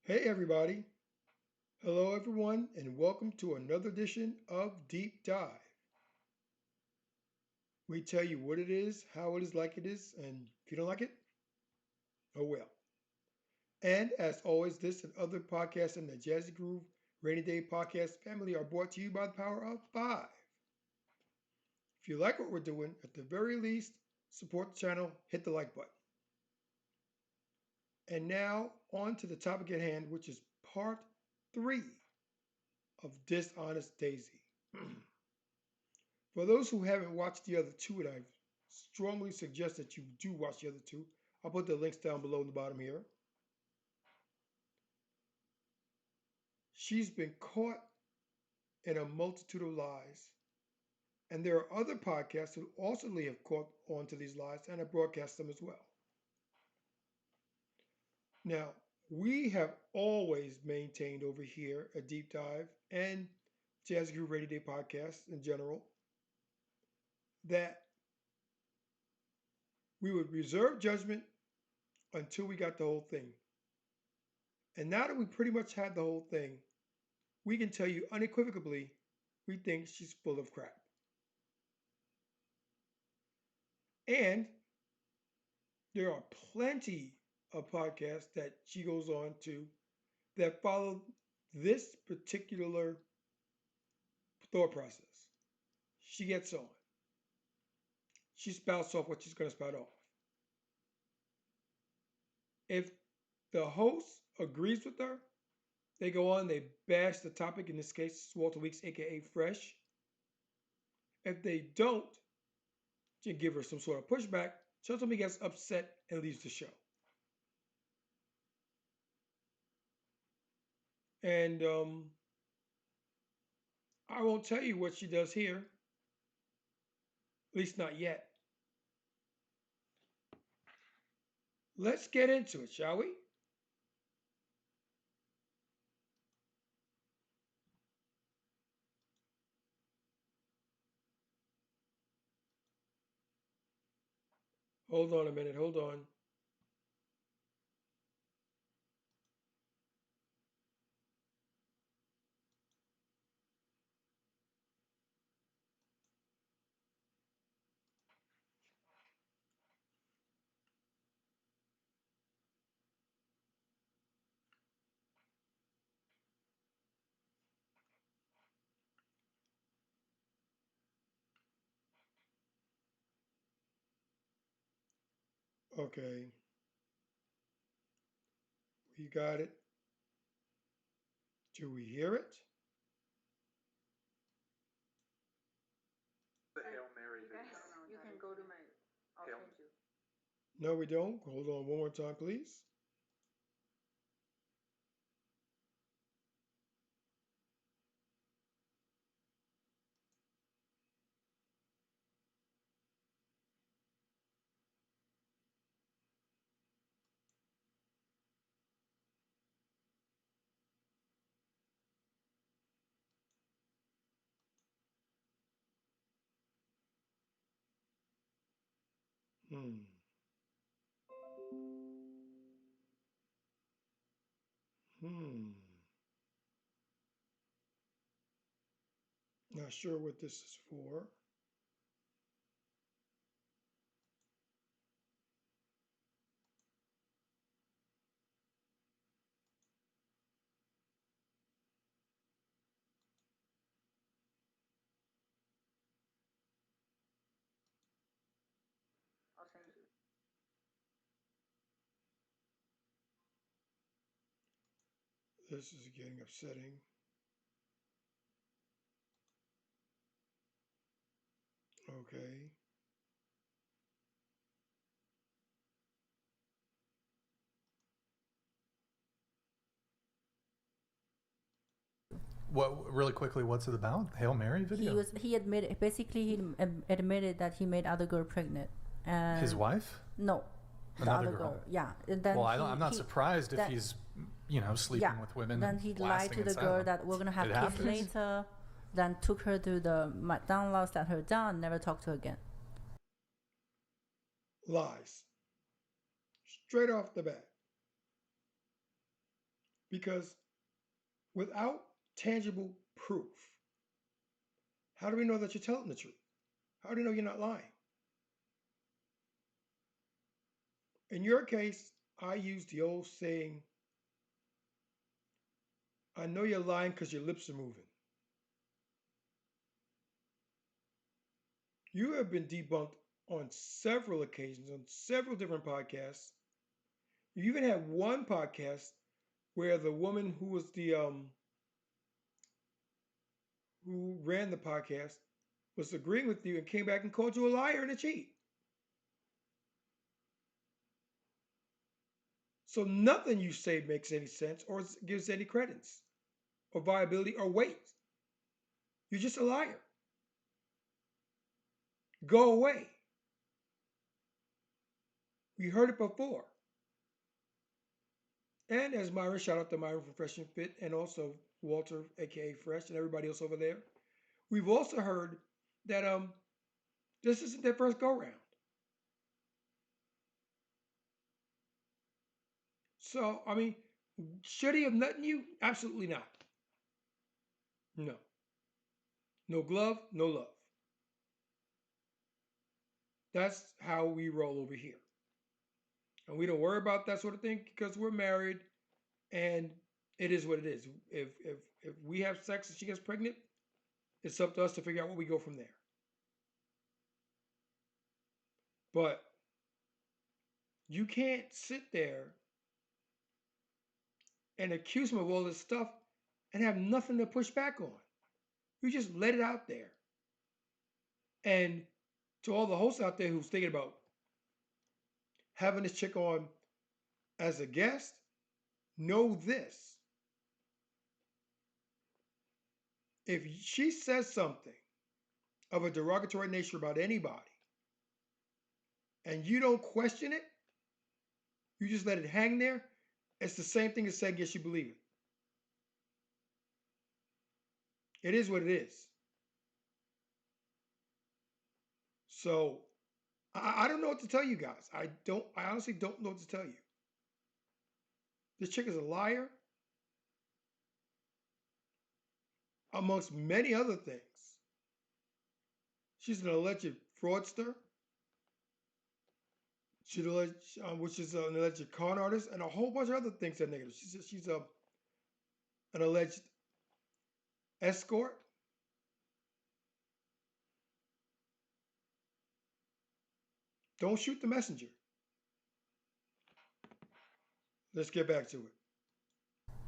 Hey everybody. Hello everyone and welcome to another edition of Deep Dive. We tell you what it is, how it is, like it is, and if you don't like it, oh well. And as always, this and other podcasts in the Jazzy Groove Rainy Day Podcast family are brought to you by the power of five. If you like what we're doing, at the very least, support the channel, hit the like button. And now on to the topic at hand, which is part 3 of Dishonest Daisy. For those who haven't watched the other two, and I strongly suggest that you do watch the other two, I'll put the links down below in the bottom here. She's been caught in a multitude of lies. And there are other podcasts who also have caught on to these lies and have broadcast them as well. Now, we have always maintained over here at Deep Dive and Jazz Groove Radio Day podcast in general that we would reserve judgment until we got the whole thing. And now that we pretty much had the whole thing, we can tell you unequivocally we think she's full of crap. And there are plenty of podcasts that she goes on to that follow this particular thought process. She gets on. She spouts off what she's going to spout off. If the host agrees with her, they go on, they bash the topic. In this case, it's Walter Weeks, aka Fresh. If they don't, you give her some sort of pushback. She ultimately gets upset and leaves the show. And I won't tell you what she does here, at least not yet. Let's get into it, shall we? Hold on a minute, hold on. Okay. We got it. Do we hear it? The Hail Mary video. You can go to my. I'll Hail- send you. No, we don't. Hold on one more time, please. Hmm. Not sure what this is for. I'll send you. This is getting upsetting. Okay. What really quickly? What's it about? Hail Mary video. He admitted admitted that he made other girl pregnant. And His wife? No, the Another other girl. girl. Yeah. And then Well, I'm not surprised if that- he's, sleeping yeah. with women. Then and he lied blasting to the in girl silence. that we're gonna have It kids happens. later. Then took her to the McDonald's, sat her down, never talked to her again. Lies. Straight off the bat. Because without tangible proof, how do we know that you're telling the truth? How do we know you're not lying? In your case, I use the old saying, I know you're lying because your lips are moving. You have been debunked on several occasions, on several different podcasts. You even had one podcast where the woman who was the who ran the podcast was agreeing with you and came back and called you a liar and a cheat. So nothing you say makes any sense or gives any credence or viability or weight. You're just a liar. Go away. We heard it before. And as Myron, shout out to Myron from Fresh and Fit, and also Walter, aka Fresh, and everybody else over there. We've also heard that this isn't their first go round. So I mean, should he have nutted you? Absolutely not. No. No glove, no love. That's how we roll over here. And we don't worry about that sort of thing because we're married and it is what it is. If we have sex and she gets pregnant, it's up to us to figure out where we go from there. But you can't sit there and accuse him of all this stuff and have nothing to push back on. You just let it out there. And to all the hosts out there who's thinking about having this chick on as a guest, know this. If she says something of a derogatory nature about anybody and you don't question it, you just let it hang there, it's the same thing as saying, yes, you believe it. It is what it is. So I don't know what to tell you guys. I honestly don't know what to tell you. This chick is a liar, amongst many other things. She's an alleged fraudster. She's alleged, which is an alleged con artist, and a whole bunch of other things that are negative. She's an alleged escort. Don't shoot the messenger. Let's get back to it.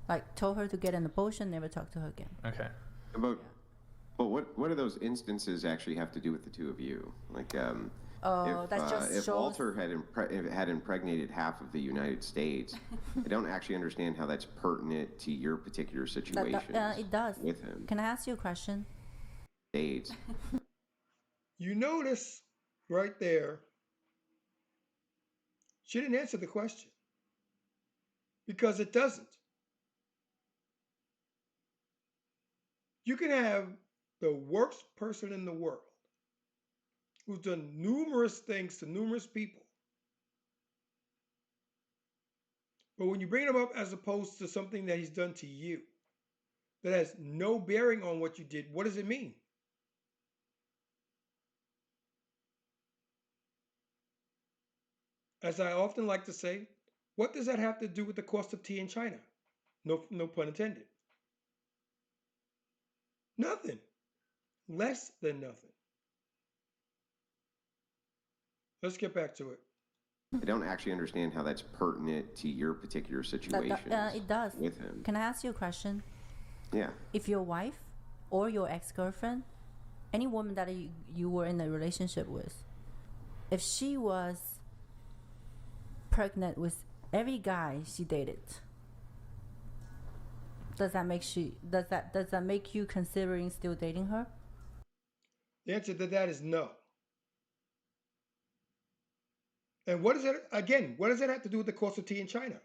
Like, told her to get an abortion, never talk to her again. Okay. But what do those instances actually have to do with the two of you? Like, that just if shows... Walter had impregnated half of the United States, I don't actually understand how that's pertinent to your particular situation. It does. With him. Can I ask you a question? States. You notice right there, she didn't answer the question because it doesn't. You can have the worst person in the world who's done numerous things to numerous people. But when you bring him up as opposed to something that he's done to you that has no bearing on what you did, what does it mean? As I often like to say, what does that have to do with the cost of tea in China? No pun intended. Nothing. Less than nothing. Let's get back to it. I don't actually understand how that's pertinent to your particular situation. It does. With him. Can I ask you a question? Yeah. If your wife or your ex-girlfriend, any woman that you were in a relationship with, if she was pregnant with every guy she dated, does that make you considering still dating her? The answer to that is no. And what does that have to do with the cost of tea in China?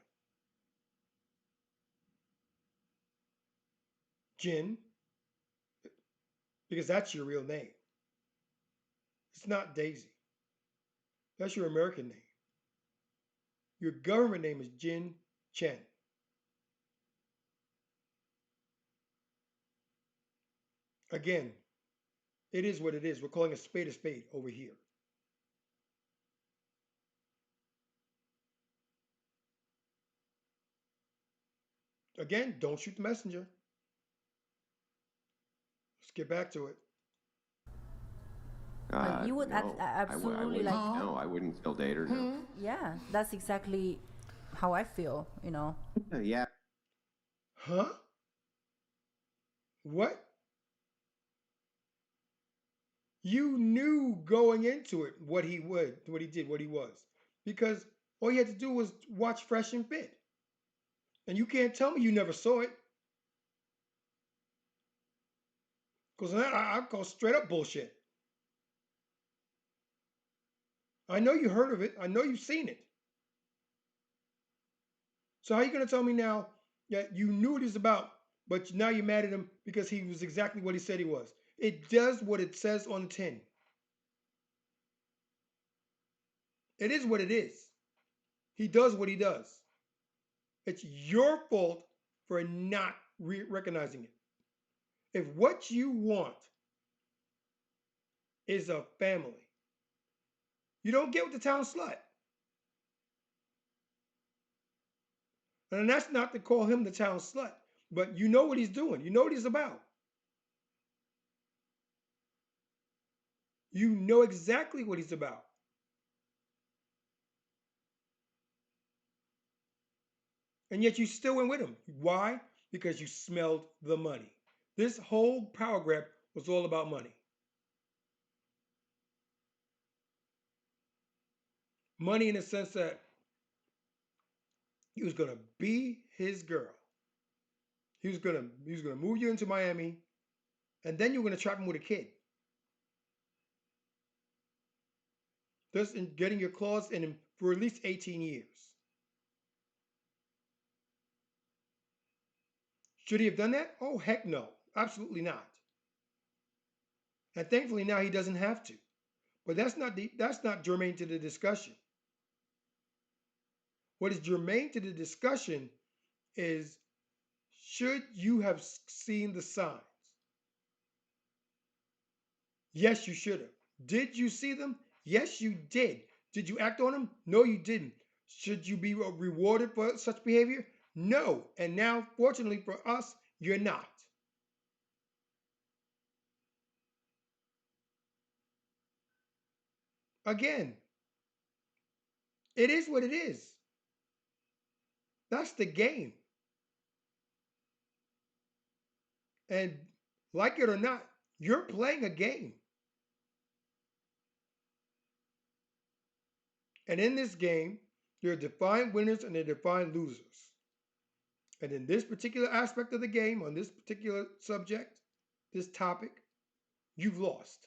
Jin, because that's your real name. It's not Daisy. That's your American name. Your government name is Chen. Again, it is what it is. We're calling a spade over here. Again, don't shoot the messenger. Let's get back to it. You would No, absolutely like. No, I wouldn't still date her. No. Yeah, that's exactly how I feel. You know. Yeah. Huh? What? You knew going into it what he did, what he was. Because all you had to do was watch Fresh and Fit. And you can't tell me you never saw it. Because I call straight up bullshit. I know you heard of it. I know you've seen it. So how are you going to tell me now that you knew what he's about, but now you're mad at him because he was exactly what he said he was? It does what it says on the tin. It is what it is. He does what he does. It's your fault for not recognizing it. If what you want is a family, you don't get with the town slut. And that's not to call him the town slut, but you know what he's doing. You know what he's about. You know exactly what he's about. And yet you still went with him. Why? Because you smelled the money. This whole power grab was all about money. Money in the sense that he was going to be his girl. He was going to move you into Miami, and then you were going to trap him with a kid. Thus, in getting your claws in him for at least 18 years. Should he have done that? Oh, heck no. Absolutely not. And thankfully now he doesn't have to. But that's not germane to the discussion. What is germane to the discussion is, should you have seen the signs? Yes, you should have. Did you see them? Yes, you did. Did you act on them? No, you didn't. Should you be rewarded for such behavior? No. And now, fortunately for us, you're not. Again, it is what it is. That's the game. And like it or not, you're playing a game. And in this game, there are defined winners and there are defined losers. And in this particular aspect of the game, on this particular subject, this topic, you've lost.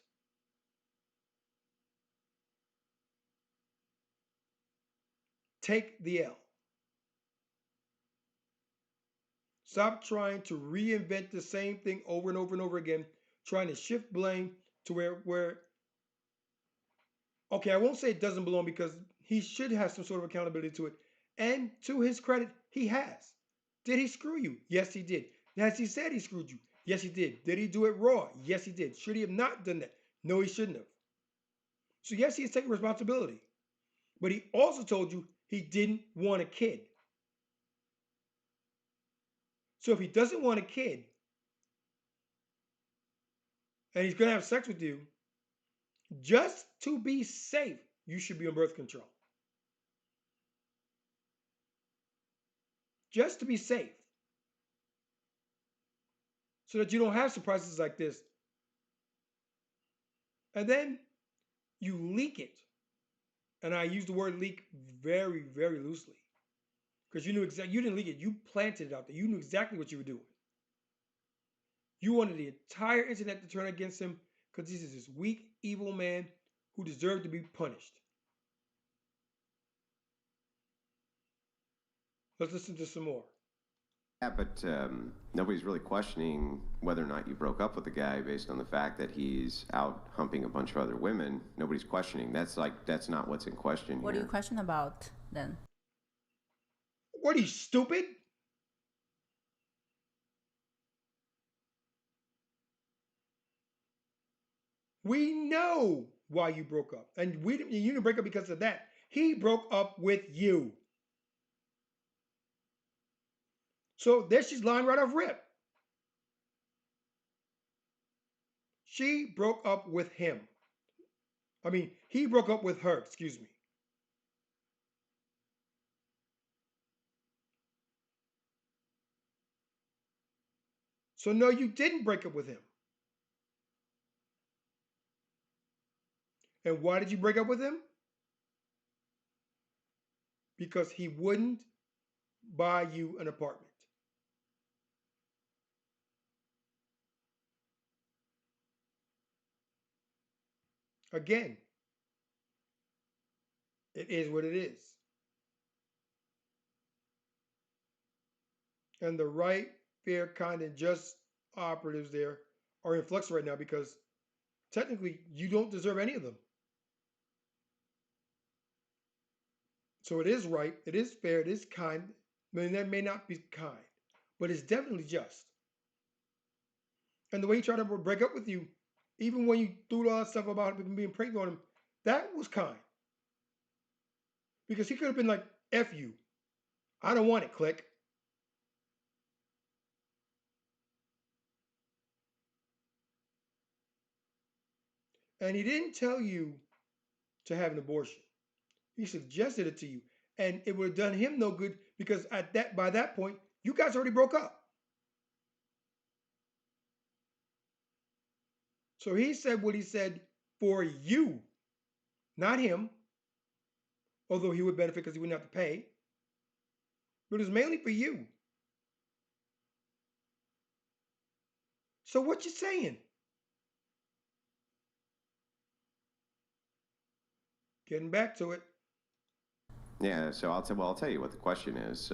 Take the L. Stop trying to reinvent the same thing over and over and over again, trying to shift blame to where okay, I won't say it doesn't belong because he should have some sort of accountability to it. And to his credit, he has. Did he screw you? Yes, he did. Has he said he screwed you? Yes, he did. Did he do it raw? Yes, he did. Should he have not done that? No, he shouldn't have. So yes, he's taking responsibility. But he also told you he didn't want a kid. So if he doesn't want a kid and he's going to have sex with you, just to be safe, you should be on birth control. Just to be safe. So that you don't have surprises like this. And then you leak it. And I use the word leak very, very loosely. Because you knew exactly, you didn't leak it, you planted it out there. You knew exactly what you were doing. You wanted the entire internet to turn against him because this is this weak, evil man who deserved to be punished. Let's listen to some more. Yeah, but nobody's really questioning whether or not you broke up with the guy based on the fact that he's out humping a bunch of other women. Nobody's questioning. That's not what's in question. What here. do you question about then? What, are you stupid? We know why you broke up. And you didn't break up because of that. He broke up with you. So there she's lying right off rip. She broke up with him. I mean, he broke up with her, excuse me. So no, you didn't break up with him. And why did you break up with him? Because he wouldn't buy you an apartment. Again, it is what it is. And the right, fair, kind, and just operatives there are in flux right now because technically you don't deserve any of them. So it is right, it is fair, it is kind. I mean, that may not be kind, but it's definitely just. And the way he tried to break up with you, even when you threw all that stuff about him being pregnant on him, that was kind. Because he could have been like, F you. I don't want it, click. And he didn't tell you to have an abortion. He suggested it to you. And it would have done him no good because by that point, you guys already broke up. So he said what he said for you, not him, although he would benefit because he wouldn't have to pay. But it was mainly for you. So what you saying? Getting back to it. Yeah, so I'll tell you what the question is.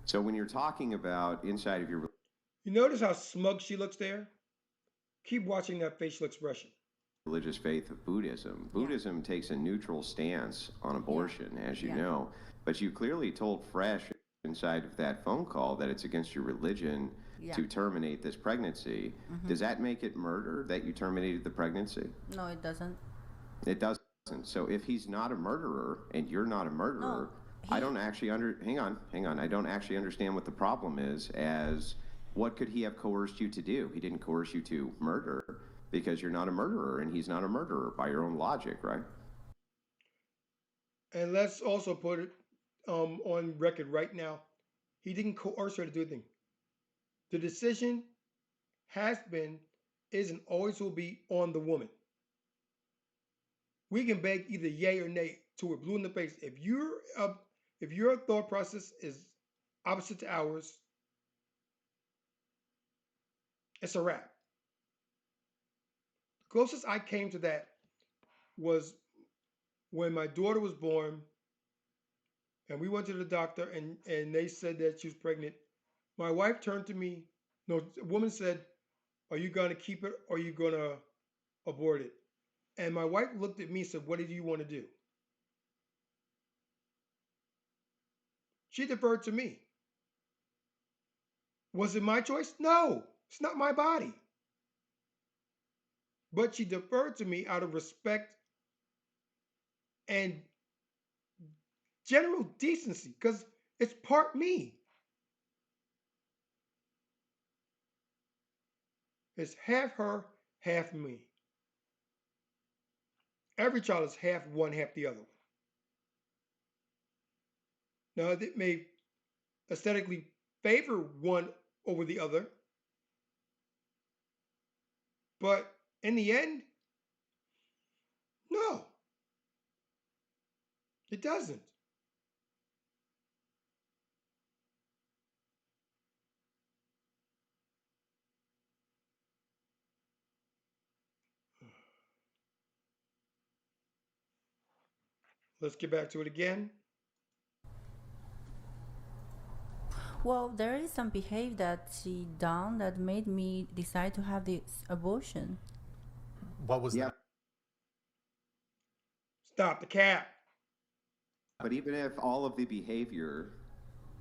So when you're talking about inside of your You notice how smug she looks there? Keep watching that facial expression. religious faith of Buddhism, Buddhism takes a neutral stance on abortion, as you know, but you clearly told Fresh inside of that phone call that it's against your religion to terminate this pregnancy. Does that make it murder that you terminated the pregnancy? No, it doesn't. It doesn't. So if he's not a murderer and you're not a murderer, I don't actually hang on. I don't actually understand what the problem is. As what could he have coerced you to do? He didn't coerce you to murder because you're not a murderer and he's not a murderer by your own logic, right? And let's also put it on record right now. He didn't coerce her to do anything. The decision has been, is, and always will be on the woman. We can beg either yay or nay till we're blue in the face. If your thought process is opposite to ours, it's a wrap. The closest I came to that was when my daughter was born and we went to the doctor and they said that she was pregnant. My wife turned to me. No, the woman said, "Are you going to keep it or are you going to abort it?" And my wife looked at me and said, "What do you want to do?" She deferred to me. Was it my choice? No, it's not my body. But she deferred to me out of respect and general decency because it's part me. It's half her, half me. Every child is half one, half the other. Now, it may aesthetically favor one over the other, but in the end, no, it doesn't. Let's get back to it again. Well, there is some behavior that she done that made me decide to have this abortion. What was that? Stop the cap. But even if all of the behavior,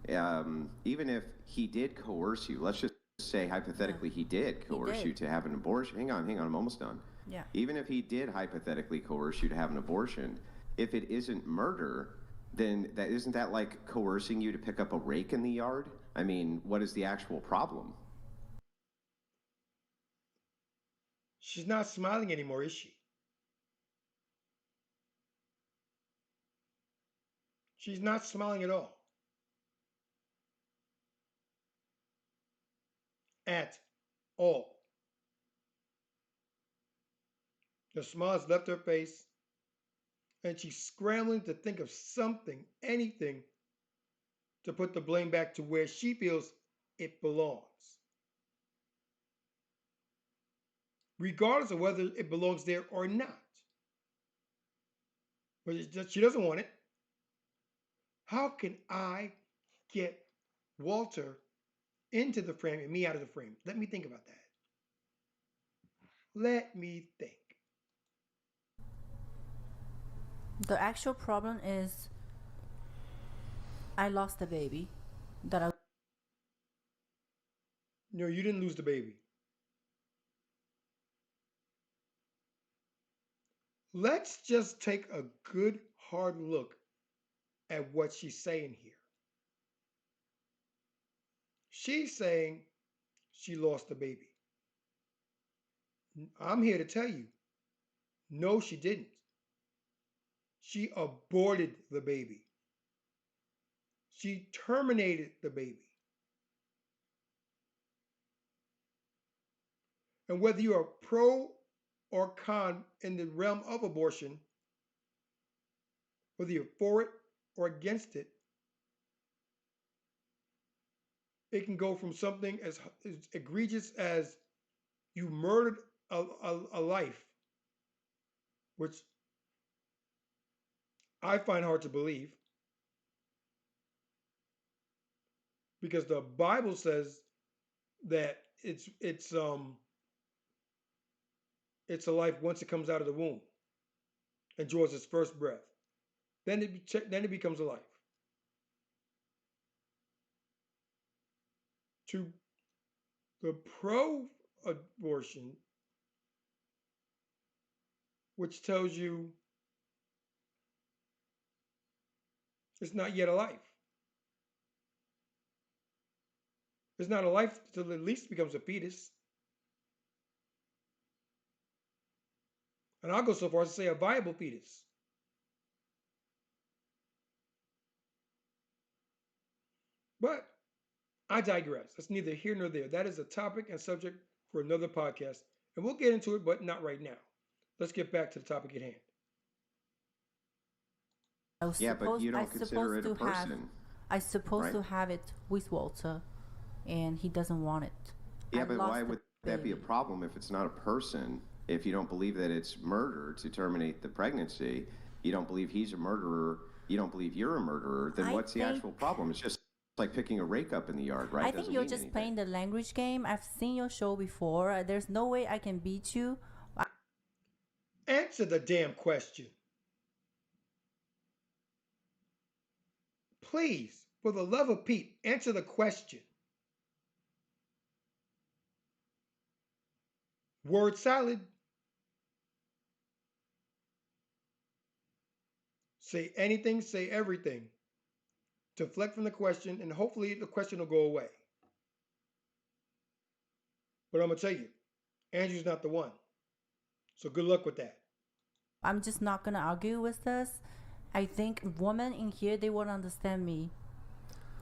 even if he did coerce you, let's just say hypothetically he did coerce you to have an abortion. Hang on, I'm almost done. Yeah. Even if he did hypothetically coerce you to have an abortion, if it isn't murder, then that isn't that like coercing you to pick up a rake in the yard? I mean, what is the actual problem? She's not smiling anymore, is she? She's not smiling at all. At all. The smile has left her face, and she's scrambling to think of something, anything, to put the blame back to where she feels it belongs, regardless of whether it belongs there or not. But she doesn't want it. How can I get Walter into the frame and me out of the frame? Let me think about that. Let me think. The actual problem is I lost the baby that I. No, you didn't lose the baby. Let's just take a good hard look at what she's saying here. She's saying she lost the baby. I'm here to tell you, no, she didn't. She aborted the baby. She terminated the baby. And whether you are pro or con in the realm of abortion, whether you're for it or against it, it can go from something as egregious as you murdered a life, which I find hard to believe because the Bible says that it's a life once it comes out of the womb and draws its first breath. Then it becomes a life. To the pro-abortion, which tells you it's not yet a life. It's not a life till at least it becomes a fetus. And I'll go so far as to say a viable fetus. But I digress. That's neither here nor there. That is a topic and subject for another podcast. And we'll get into it, but not right now. Let's get back to the topic at hand. Yeah, but you don't consider it a person. I supposed right? to have it with Walter, and he doesn't want it. Yeah, but why would that be a problem if it's not a person? If you don't believe that it's murder to terminate the pregnancy, you don't believe he's a murderer, you don't believe you're a murderer, then what's the actual problem? It's just like picking a rake up in the yard, right? I think you're just playing the language game. I've seen your show before. There's no way I can beat you. Answer the damn question. Please, for the love of Pete, answer the question. Word salad. Say anything, say everything. Deflect from the question, and hopefully the question will go away. But I'm going to tell you, Andrew's not the one. So good luck with that. I'm just not going to argue with this. I think women in here, they won't understand me.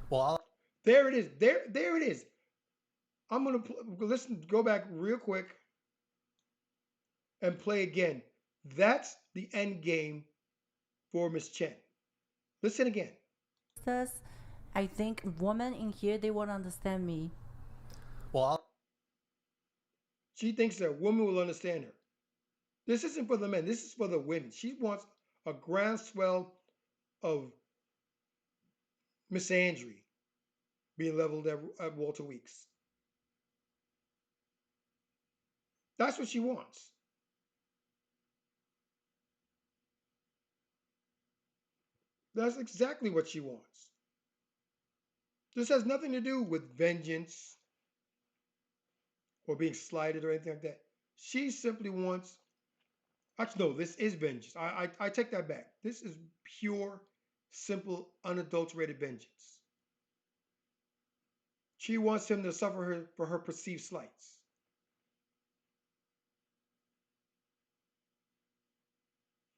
Well, there it is. There it is. I'm going to listen, go back real quick and play again. That's the end game for Miss Chen. Listen again. I think women in here, they won't understand me. Well, she thinks that women will understand her. This isn't for the men. This is for the women. She wants a groundswell of misandry being leveled at Walter Weeks. That's what she wants. That's exactly what she wants. This has nothing to do with vengeance or being slighted or anything like that. She simply wants Actually, no, this is vengeance. I take that back. This is pure, simple, unadulterated vengeance. She wants him to suffer her for her perceived slights.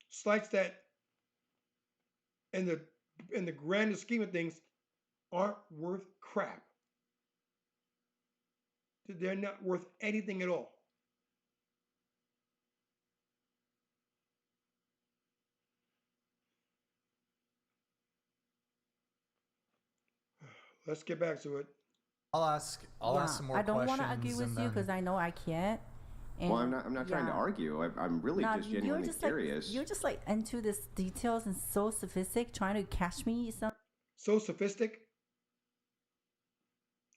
Slights that in the grander scheme of things aren't worth crap. They're not worth anything at all. Let's get back to it. I'll ask some more I don't questions. want to argue with and you then- because I know I can't. And Well, I'm not trying to argue. I'm really Nah, just genuinely curious. Like, you're just like into this details and so sophisticated, trying to catch me. So sophisticated.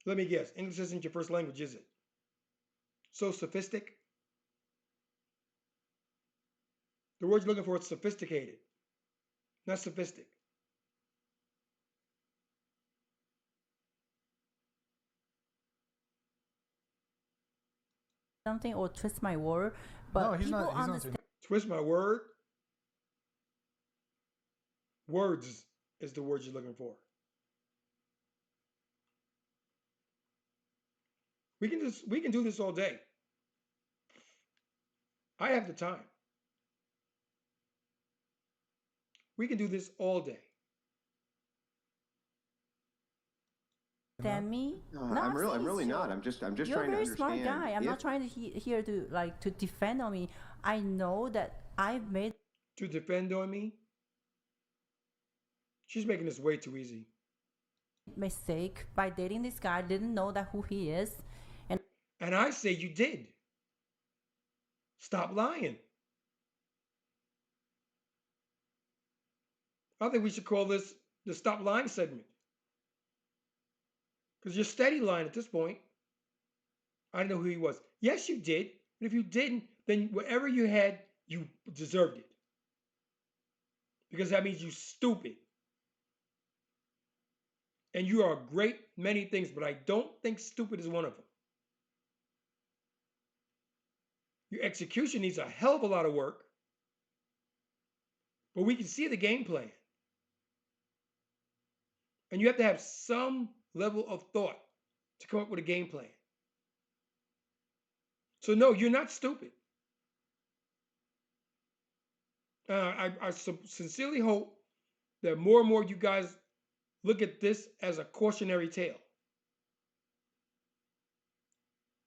Let me guess. English isn't your first language, is it? So sophisticated. The word you're looking for is sophisticated, not sophistic. Something or twist my word, but No, he's people not. He's not understand. doing Twist my word. Words is the word you're looking for. We can do this all day. I have the time. We can do this all day. Understand me? No, No, I'm really serious. not. I'm just You're a trying to very understand. smart guy. I'm not if- trying to here to like to defend on me. I know that I've made To defend on me, she's making this way too easy. mistake by dating this guy. I didn't know that who he is, and And I say you did. Stop lying. I think we should call this the stop lying segment. Because you're steady lying at this point. I didn't know who he was. Yes, you did. And if you didn't, then whatever you had, you deserved it. Because that means you stupid. And you are a great many things, but I don't think stupid is one of them. Your execution needs a hell of a lot of work. But we can see the game plan. And you have to have some level of thought to come up with a game plan. So no, you're not stupid. I sincerely hope that more and more you guys look at this as a cautionary tale.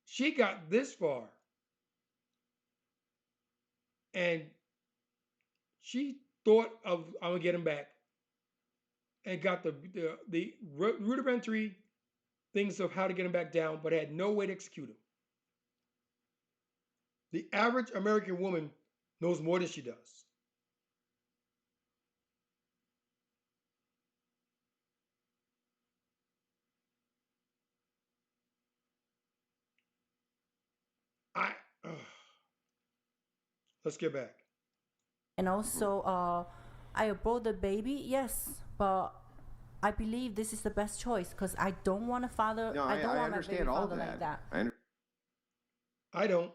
She got this far, and she thought of I'm gonna get him back, and got the rudimentary things of how to get him back down, but had no way to execute him. The average American woman knows more than she does. I let's get back. and also I brought the baby. Yes, but I believe this is the best choice because I don't want a father. No, I don't I want my baby understand all father that. like that. I don't.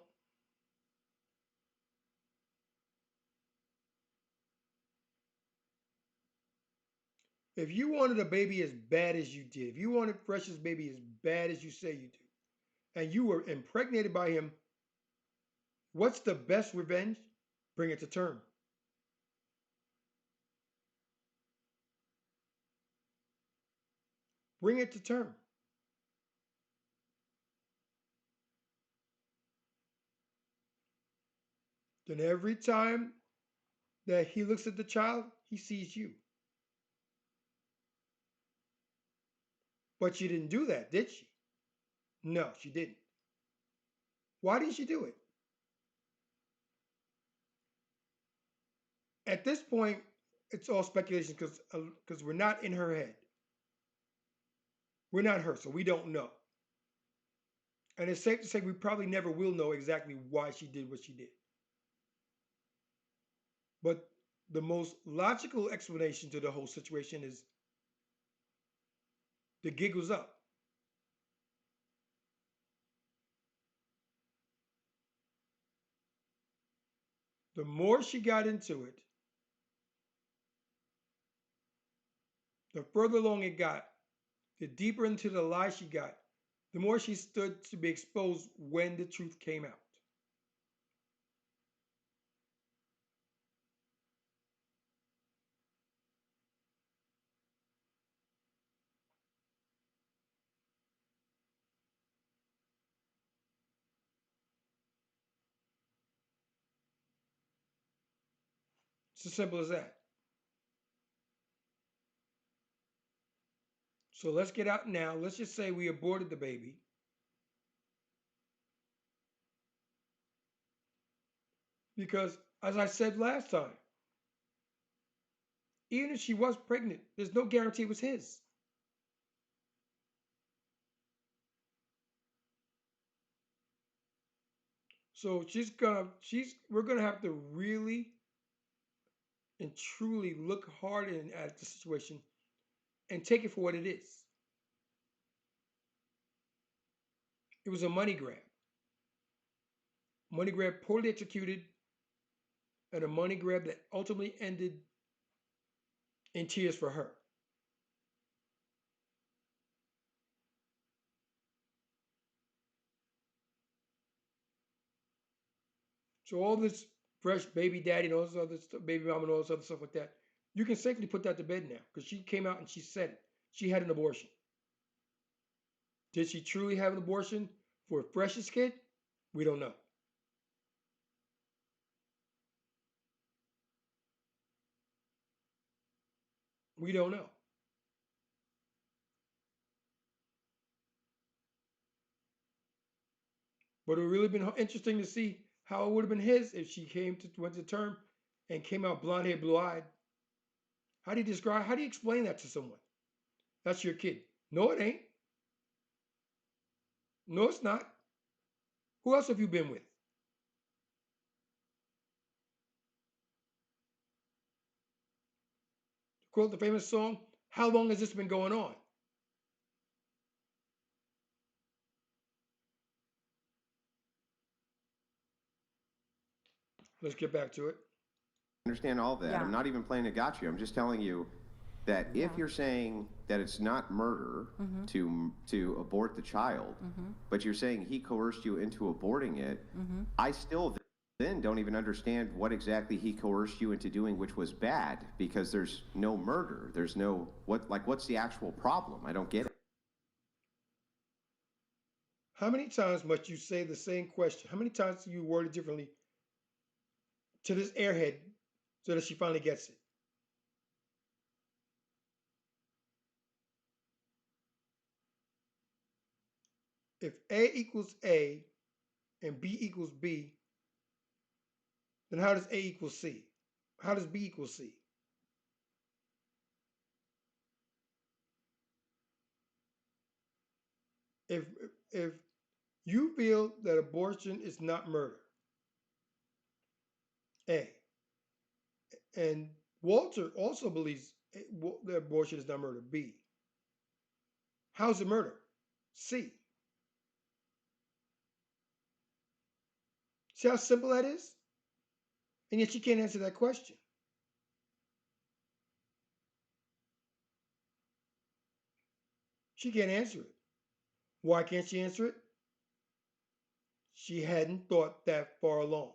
If you wanted a baby as bad as you did, if you wanted Fresh's baby as bad as you say you do, and you were impregnated by him, what's the best revenge? Bring it to term. Bring it to term. Then every time that he looks at the child, he sees you. But she didn't do that, did she? No, she didn't. Why didn't she do it? At this point, it's all speculation because we're not in her head. We're not her, so we don't know. And it's safe to say we probably never will know exactly why she did what she did. But the most logical explanation to the whole situation is the gig was up. The more she got into it, the further along it got, the deeper into the lie she got, the more she stood to be exposed when the truth came out. It's as simple as that. So let's get out now. Let's just say we aborted the baby. Because, as I said last time, even if she was pregnant, there's no guarantee it was his. So we're gonna have to really and truly look hard at the situation and take it for what it is. It was a money grab poorly executed, and a money grab that ultimately ended in tears for her. So all this fresh baby daddy and all this other stuff, baby mama and all this other stuff like that, you can safely put that to bed now because she came out and she said it. She had an abortion. Did she truly have an abortion for a freshest kid? We don't know. We don't know. But it would really been interesting to see how it would have been his if she went to term and came out blonde haired, blue eyed. How do you explain that to someone? That's your kid. No, it ain't. No, it's not. Who else have you been with? To quote the famous song, how long has this been going on? Let's get back to it. Understand all that. Yeah. I'm not even playing a gotcha. I'm just telling you that if you're saying that it's not murder to abort the child, but you're saying he coerced you into aborting it, I still then don't even understand what exactly he coerced you into doing, which was bad, because there's no murder. There's no what's the actual problem? I don't get it. How many times must you say the same question? How many times do you word it differently to this airhead so that she finally gets it? If A equals A and B equals B, then how does A equal C? How does B equal C? If if you feel that abortion is not murder, A, and Walter also believes that abortion is not murder, B, how's it murder? C. See how simple that is? And yet she can't answer that question. She can't answer it. Why can't she answer it? She hadn't thought that far along.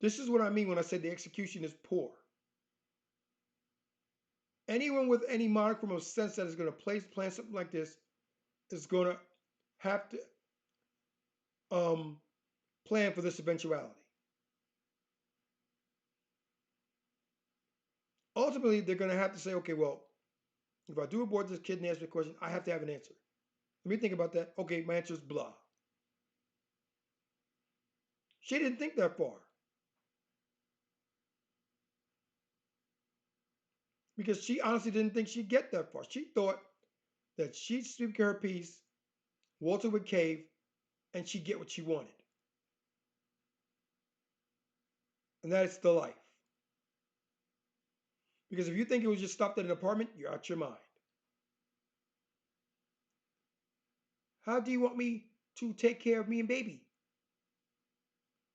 This is what I mean when I said the execution is poor. Anyone with any modicum of sense that is going to plan something like this is going to have to plan for this eventuality. Ultimately, they're going to have to say, okay, well, if I do abort this kid and ask me a question, I have to have an answer. Let me think about that. Okay, my answer is blah. She didn't think that far. Because she honestly didn't think she'd get that far. She thought that she'd speak her piece, Walter would cave, and she'd get what she wanted. And that is the life. Because if you think it was just stopped at an apartment, you're out your mind. How do you want me to take care of me and baby?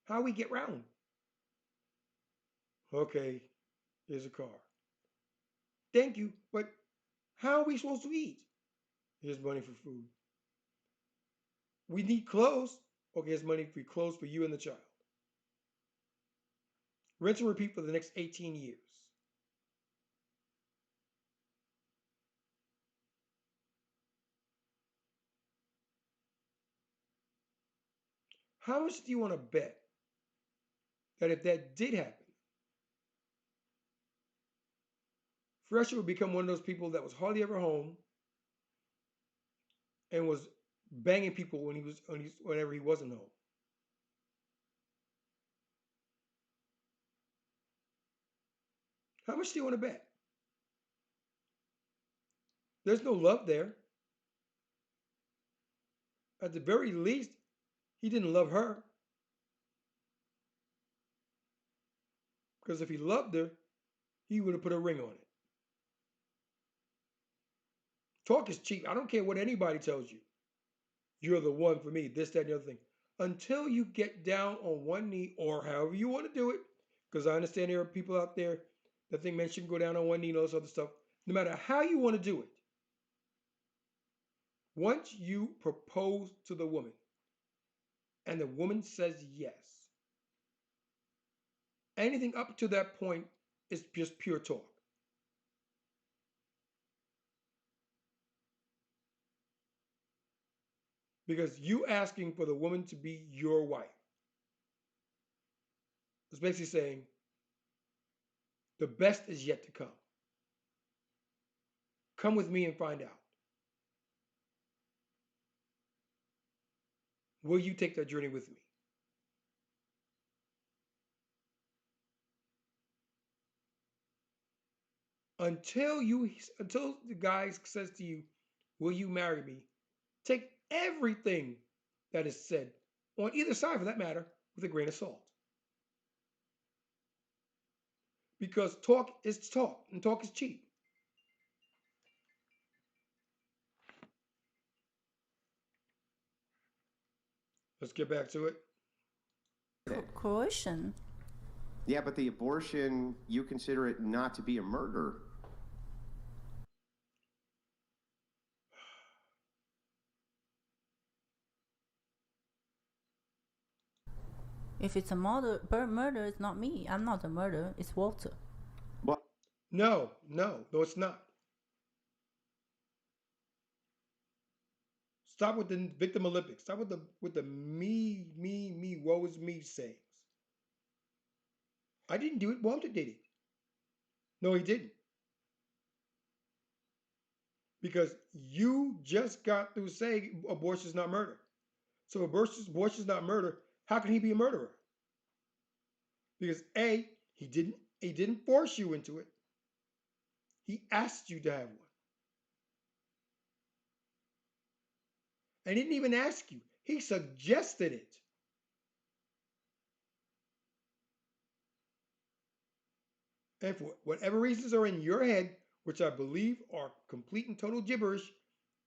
How we get round? Okay, here's a car. Thank you, but how are we supposed to eat? Here's money for food. We need clothes. Okay, here's money for clothes for you and the child. Rinse and repeat for the next 18 years. How much do you want to bet that if that did happen, Fresher would become one of those people that was hardly ever home and was banging people whenever he wasn't home? How much do you want to bet? There's no love there. At the very least, he didn't love her. Because if he loved her, he would have put a ring on it. Talk is cheap. I don't care what anybody tells you. You're the one for me, this, that, and the other thing. Until you get down on one knee, or however you want to do it, because I understand there are people out there that think men shouldn't go down on one knee and all this other stuff. No matter how you want to do it, once you propose to the woman and the woman says yes, anything up to that point is just pure talk. Because you asking for the woman to be your wife is basically saying the best is yet to come. Come with me and find out. Will you take that journey with me? Until the guy says to you, will you marry me? Take everything that is said, on either side for that matter, with a grain of salt. Because talk is talk, and talk is cheap. Let's get back to it. Coercion. Yeah, but the abortion, you consider it not to be a murder. If it's a murder, it's not me. I'm not the murderer. It's Walter. Well, No, it's not. Stop with the victim Olympics. Stop with the me, woe is me sayings. I didn't do it. Walter did it. No, he didn't. Because you just got through saying abortion is not murder. So abortion is not murder. How can he be a murderer? Because A, he didn't force you into it. He asked you to have one. And he didn't even ask you. He suggested it. And for whatever reasons are in your head, which I believe are complete and total gibberish,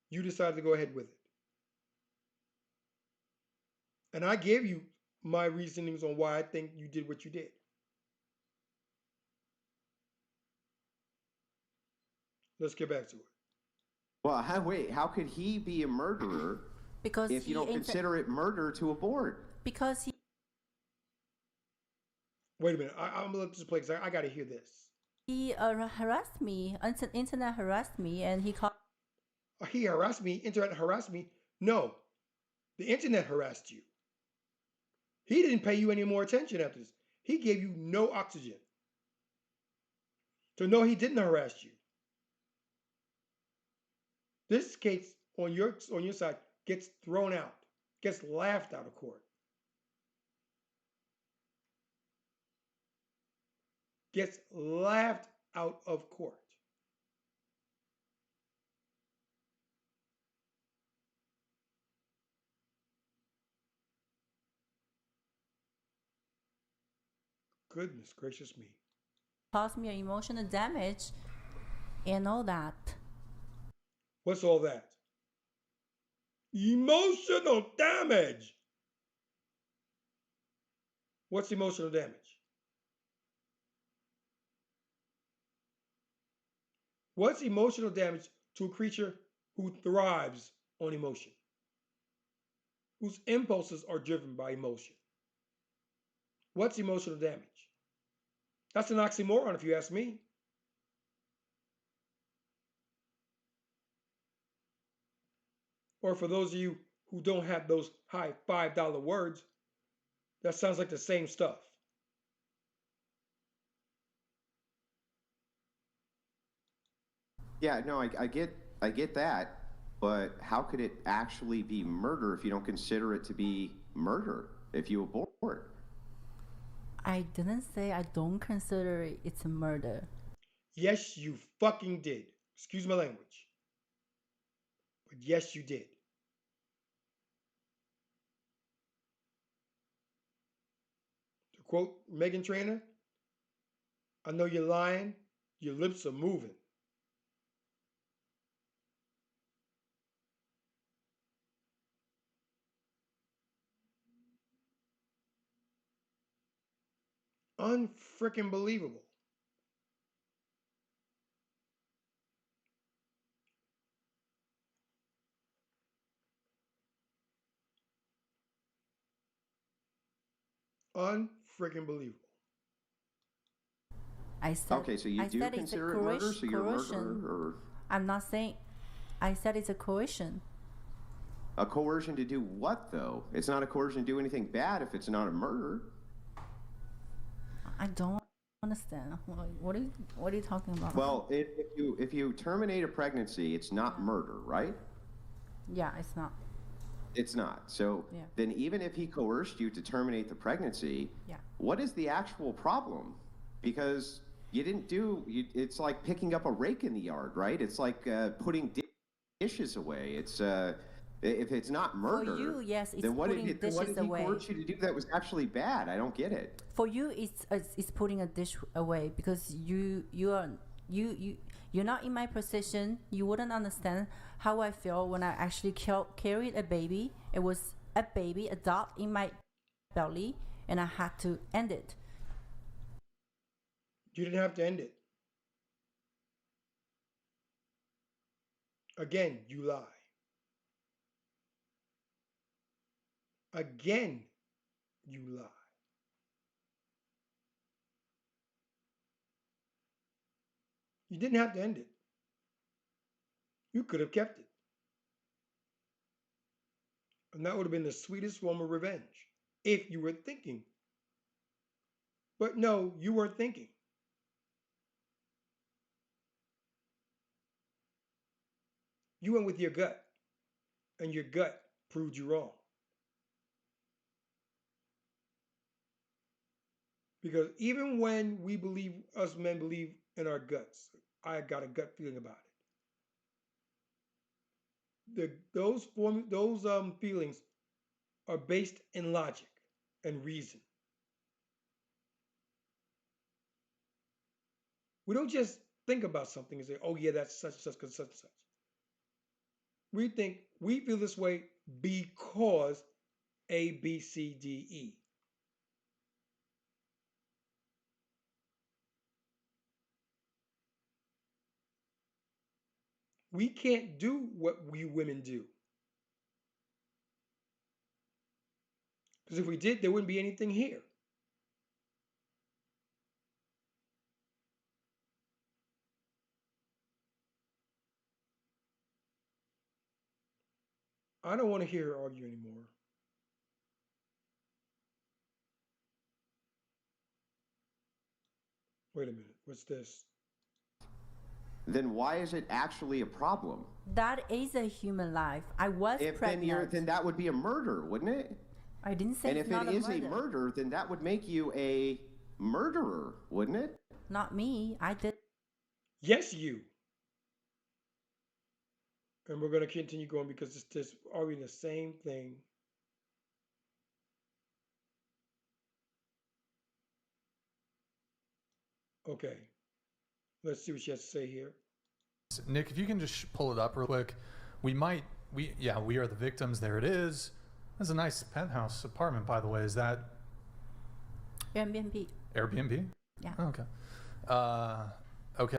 you decided to go ahead with it. And I gave you my reasonings on why I think you did what you did. Let's get back to it. well, how could he be a murderer Because if you don't consider it murder to abort? Because he Wait a minute. I'm gonna let this play because I got to hear this. harassed me. Internet harassed me, and he called. He harassed me. Internet harassed me. No, the internet harassed you. He didn't pay you any more attention after this. He gave you no oxygen. So no, he didn't harass you. This case on your side gets thrown out, gets laughed out of court. Gets laughed out of court. Goodness gracious me. Caused me emotional damage and all that. What's all that? Emotional damage. What's emotional damage? What's emotional damage to a creature who thrives on emotion, whose impulses are driven by emotion? What's emotional damage? That's an oxymoron if you ask me. Or for those of you who don't have those high $5 words, that sounds like the same stuff. Yeah, no, I get that, but how could it actually be murder if you don't consider it to be murder if you abort? I didn't say I don't consider it's a murder. Yes, you fucking did. Excuse my language. But yes, you did. To quote Megan Trainor, I know you're lying, your lips are moving. Unfreaking believable. Unfreaking believable. I said Okay, so you I do said it's a consider it murder, so you're a coercion. murderer, or I'm not saying. I said it's a coercion. a coercion to do what though? It's not a coercion to do anything bad if it's not a murder. I don't understand. What are you talking about? Well, if you terminate a pregnancy, it's not murder, right? Yeah, it's not. It's not. So Yeah. then even if he coerced you to terminate the pregnancy, Yeah. what is the actual problem? Because you didn't do, it's like picking up a rake in the yard, right? It's like putting dishes away. It's if it's not murder, For you, yes, it's then what putting did dishes he away. coerce you to do that was actually bad? I don't get it. For you, it's putting a dish away because you're not in my position. You wouldn't understand how I feel when I actually carried a baby. It was a baby, a dot in my belly, and I had to end it. You didn't have to end it. Again, you lie. Again, you lie. You didn't have to end it. You could have kept it. And that would have been the sweetest form of revenge if you were thinking. But no, you weren't thinking. You went with your gut, and your gut proved you wrong. Because even when us men believe in our guts, I got a gut feeling about it. Those feelings are based in logic and reason. We don't just think about something and say, "Oh yeah, that's such and such because such and such." We feel this way because A, B, C, D, E. We can't do what we women do. Because if we did, there wouldn't be anything here. I don't want to hear her argue anymore. Wait a minute. What's this? Then why is it actually a problem? That is a human life. I was If pregnant. then that would be a murder, wouldn't it? I didn't say And it's if not it is murder. a murder, then that would make you a murderer, wouldn't it? Not me. I did. Yes, you. And we're going to continue going because it's just arguing the same thing. Okay. Let's see what she has to say here. Nick, if you can just pull it up real quick, we are the victims. There it is. That's a nice penthouse apartment, by the way. Is that Airbnb. Airbnb? Yeah. Oh, okay. Okay.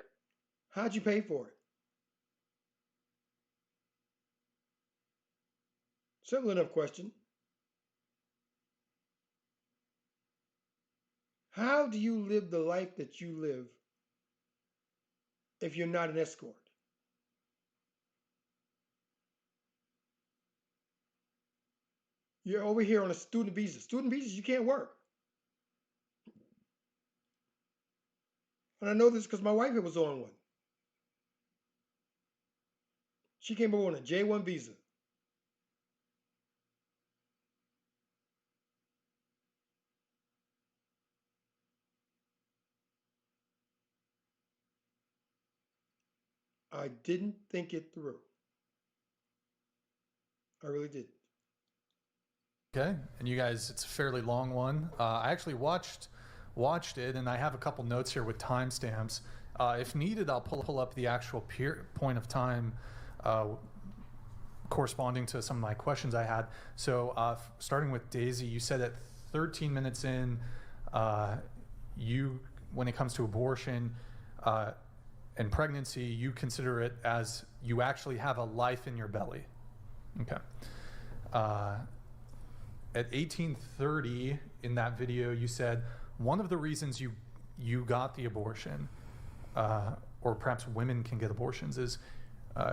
How'd you pay for it? Simple enough question. How do you live the life that you live if you're not an escort? You're over here on a student visa. Student visas, you can't work. And I know this because my wife was on one. She came over on a J1 visa. I didn't think it through. I really didn't. Okay. And you guys, it's a fairly long one. I actually watched it, and I have a couple notes here with timestamps. If needed, I'll pull up the actual point of time corresponding to some of my questions I had. So starting with Daisy, you said at 13 minutes in, when it comes to abortion and pregnancy, you consider it as you actually have a life in your belly. Okay. At 18:30 in that video, you said one of the reasons you got the abortion, or perhaps women can get abortions, is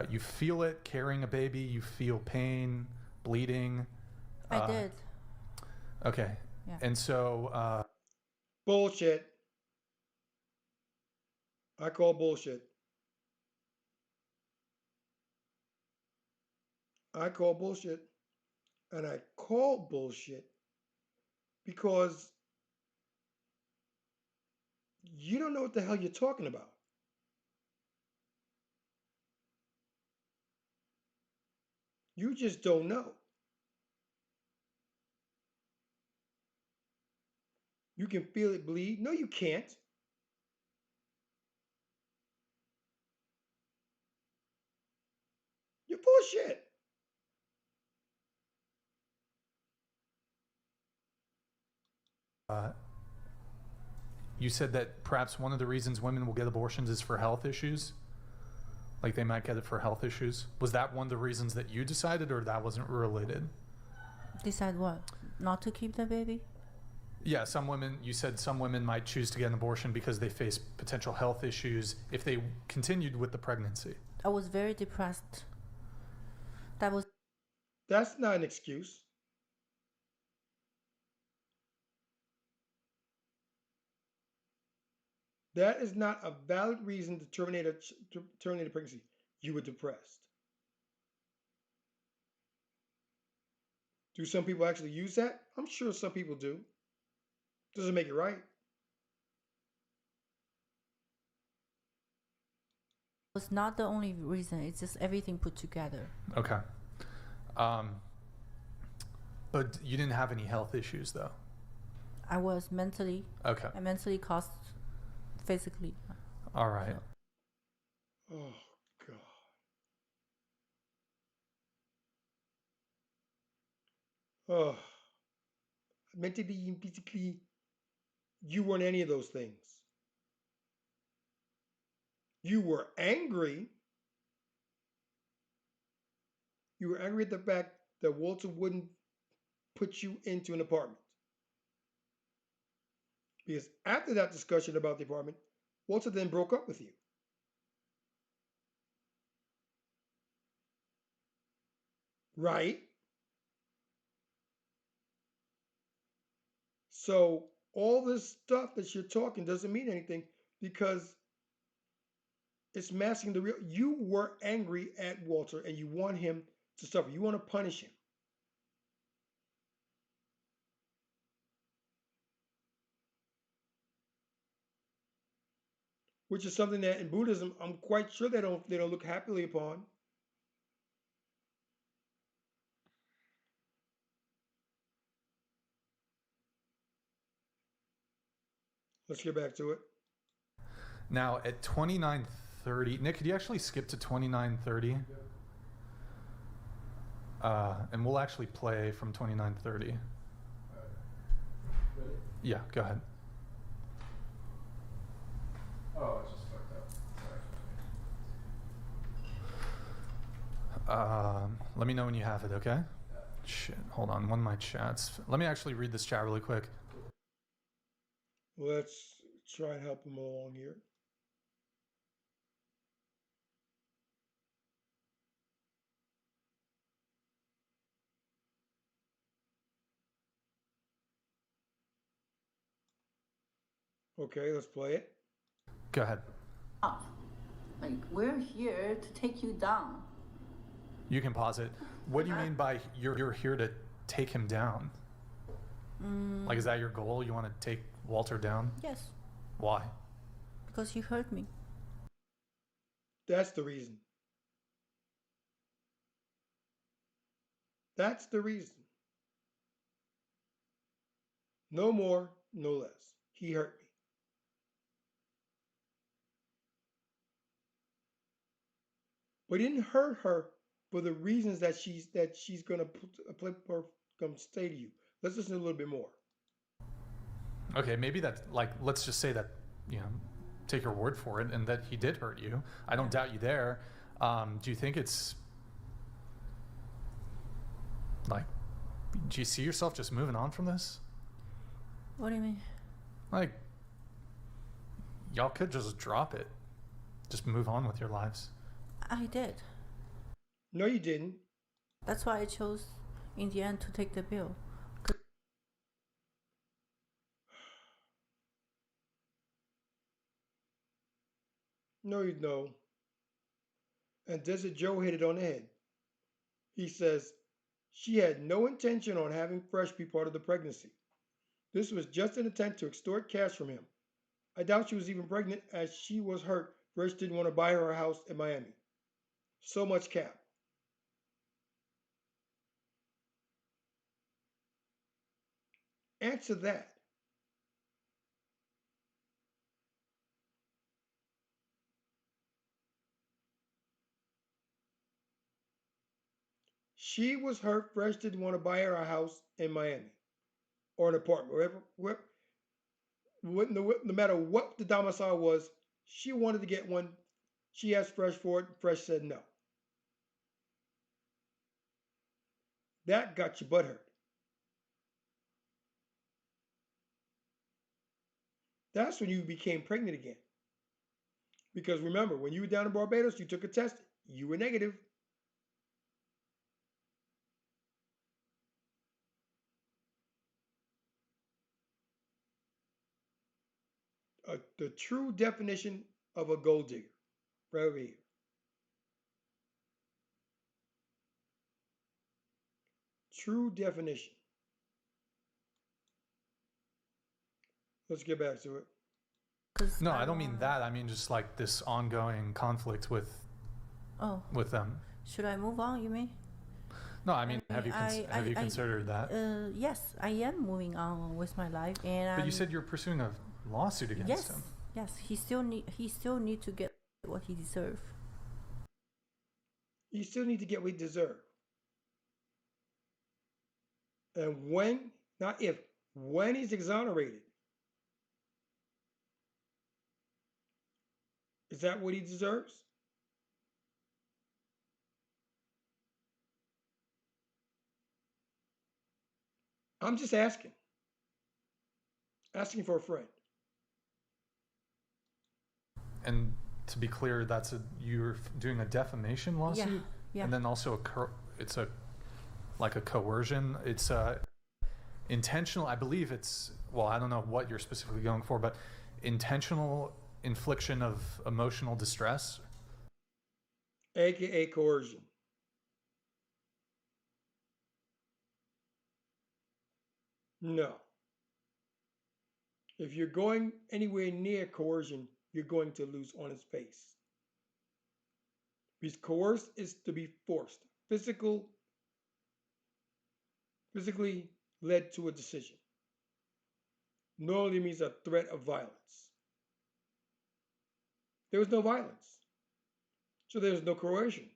you feel it carrying a baby, you feel pain, bleeding. I did. Okay. Yeah. And so... Bullshit. I call bullshit. I call bullshit. And I call bullshit because you don't know what the hell you're talking about. You just don't know. You can feel it bleed. No, you can't. You're full of shit. You said that perhaps one of the reasons women will get abortions is for health issues? Like they might get it for health issues? Was that one of the reasons that you decided, or that wasn't related? Decide what? Not to keep the baby? Yeah, you said some women might choose to get an abortion because they face potential health issues if they continued with the pregnancy. I was very depressed. That's not an excuse. That is not a valid reason to terminate a pregnancy. You were depressed. Do some people actually use that? I'm sure some people do. Doesn't make it right. Was not the only reason. It's just everything put together. Okay. But you didn't have any health issues, though? I was mentally. Okay. I mentally caused physically. All right. Oh, God. Oh. Mentally and physically, you weren't any of those things. You were angry. You were angry at the fact that Walter wouldn't put you into an apartment. Because after that discussion about the apartment, Walter then broke up with you. Right? So all this stuff that you're talking doesn't mean anything because it's masking the real. You were angry at Walter and you want him to suffer. You want to punish him. Which is something that in Buddhism, I'm quite sure they don't look happily upon. Let's get back to it. Now, at 29:30, Nick, could you actually skip to 29:30? And we'll actually play from 29:30. Yeah, go ahead. Oh, I just fucked up. Let me know when you have it, okay? Shit, hold on. One of my chats. Let me actually read this chat really quick. Let's try and help him along here. Okay, let's play it. Go ahead. Like, we're here to take you down. You can pause it. What do you mean by you're here to take him down? Like, is that your goal? You want to take Walter down? Yes, Why? because you hurt me. That's the reason. That's the reason. No more, no less. He hurt me. But he didn't hurt her for the reasons that she's gonna say to you. Let's listen a little bit more. Okay, maybe that's like, let's just say that, you know, take your word for it and that he did hurt you. I don't doubt you there. Do you think it's like, do you see yourself just moving on from this? What do you mean? Like, y'all could just drop it, just move on with your lives. I did. No, you didn't. That's why I chose, in the end, to take the bill. No, you know. And Desert Joe hit it on the head. He says she had no intention on having Fresh be part of the pregnancy. This was just an attempt to extort cash from him. I doubt she was even pregnant, as she was hurt. Fresh didn't want to buy her a house in Miami. So much cap. Answer that. She was hurt. Fresh didn't want to buy her a house in Miami or an apartment, no matter what the domicile was. She wanted to get one. She asked Fresh for it. Fresh said no. That got your butt hurt. That's when you became pregnant again. Because remember, when you were down in Barbados, you took a test. You were negative. The true definition of a gold digger, right over here. True definition. Let's get back to it. No, I don't mean that. I mean just like this ongoing conflict with them. Should I move on, you mean? No, I mean, have you considered that? Yes, I am moving on with my life, and But you said you're pursuing a lawsuit against him. Yes, he still need to get what he deserves. You still need to get what you deserve. And when, not if, when he's exonerated, is that what he deserves? I'm just asking. Asking for a friend. And to be clear, you're doing a defamation lawsuit, Yeah. and then also it's a coercion. It's intentional. I believe it's, well, I don't know what you're specifically going for, but intentional infliction of emotional distress, AKA coercion. No. If you're going anywhere near coercion, you're going to lose on its face. Because coerce is to be forced, physically led to a decision. Normally means a threat of violence. There was no violence, so there's no coercion.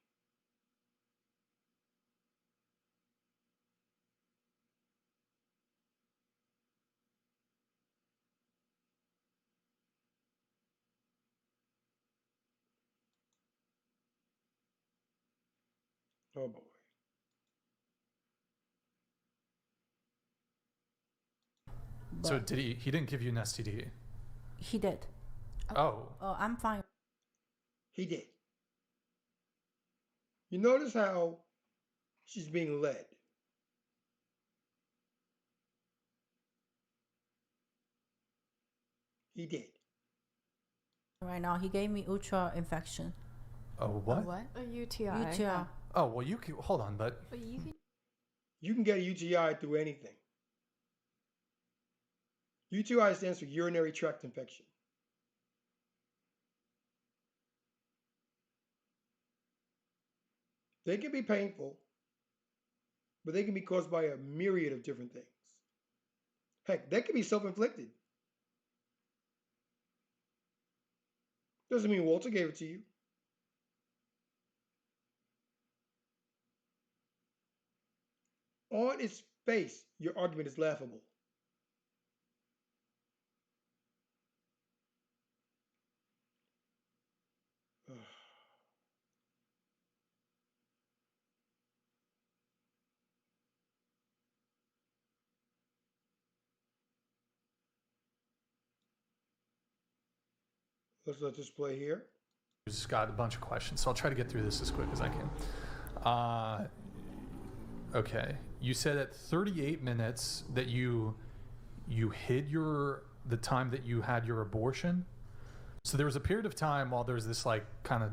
Oh boy. So But did he didn't give you an STD? he did. Oh. Oh, I'm fine. He did. You notice how she's being led. He did. Right now, he gave me ultra infection. Oh, what? What? A UTI. UTI. Oh, well, you can, hold on, but But you can. You can get a UTI through anything. UTI stands for urinary tract infection. They can be painful, but they can be caused by a myriad of different things. Heck, they can be self-inflicted. Doesn't mean Walter gave it to you. On its face, your argument is laughable. Let's let this play here. just got a bunch of questions, so I'll try to get through this as quick as I can. Okay, you said at 38 minutes that you hid the time that you had your abortion. So there was a period of time while there's this like kind of,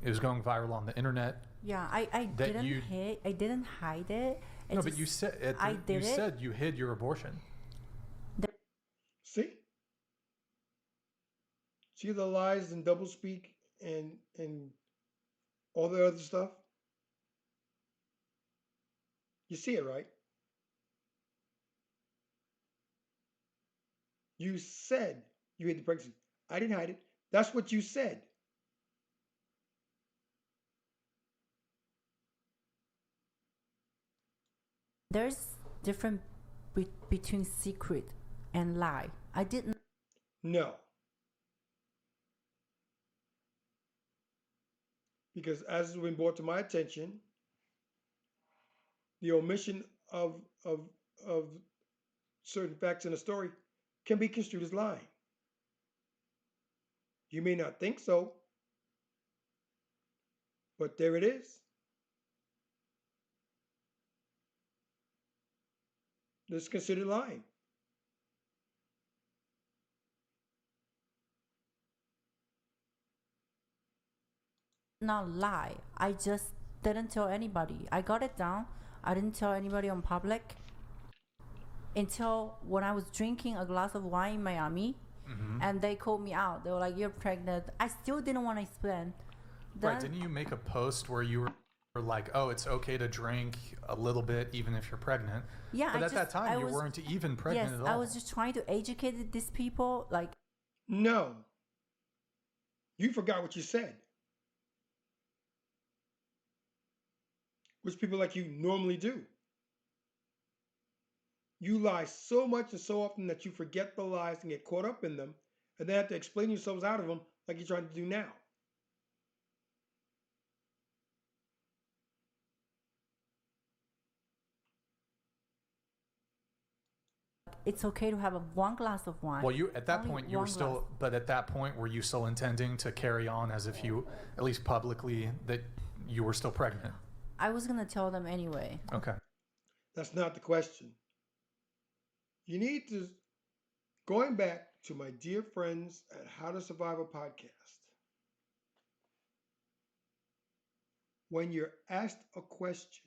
it was going viral on the internet. Yeah, I That didn't you- I didn't hide it. It No, but you just- said I did you it. said you hid your abortion. See? See the lies and doublespeak and all the other stuff? You see it, right? You said you hid the pregnancy. I didn't hide it. That's what you said. There's different between secret and lie. I didn't. No. Because as has been brought to my attention, the omission of certain facts in a story can be construed as lying. You may not think so, but there it is. It's considered lying. Not lie. I just didn't tell anybody. I got it down. I didn't tell anybody on public until when I was drinking a glass of wine in Miami, and they called me out. They were like, "You're pregnant." I still didn't want to explain. Right? Then- Didn't you make a post where you were like, "Oh, it's okay to drink a little bit even if you're pregnant"? Yeah, But I at that just- time, I you was- weren't even pregnant Yes, at all. I was just trying to educate these people. Like, No. You forgot what you said. Which people like you normally do. You lie so much and so often that you forget the lies and get caught up in them, and then have to explain yourselves out of them like you're trying to do now. it's okay to have one glass of wine. Well, you at that Only point you were one still, glass. but at that point were you still intending to carry on as if you, at least publicly, that you were still pregnant? I was gonna tell them anyway. Okay. That's not the question. You need to, going back to my dear friends at How to Survive a Podcast, when you're asked a question,